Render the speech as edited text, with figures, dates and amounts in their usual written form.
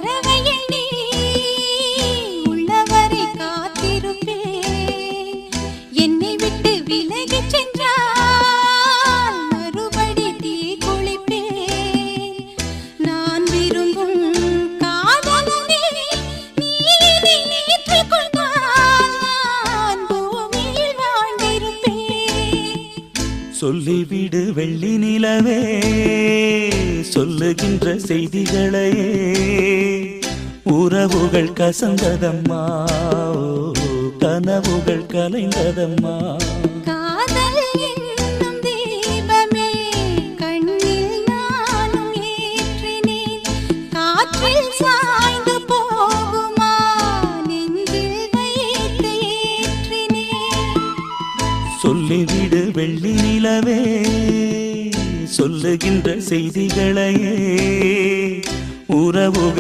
வரவையடி உள்ளவரை காத்திருப்பேன். என்னை விட்டு விலகிச் சென்றால் மறுபடி தீ குளிப்பேன். நான் விரும்பும் காதலனே நீ என்னை ஏற்றுக்கொண்டால் நான் பூமியில் வாழ்ந்திருப்பேன். சொல்லிவிடு வெள்ளி நிலவே சொல்லுகின்ற செய்திகளையே உறவுகள் கசந்ததம்மா கனவுகள் கலைந்ததம்மா. காதல் என்னும் தீபமே கண்ணில் நானும் ஏற்றினேன். காற்றில் சாய்ந்து போகுமா நெஞ்சில் வைத்து ஏற்றினேன். சொல்லிவிடு வெள்ளி நிலவே சொல்லுகின்ற செய்திகளையே உறவுகள்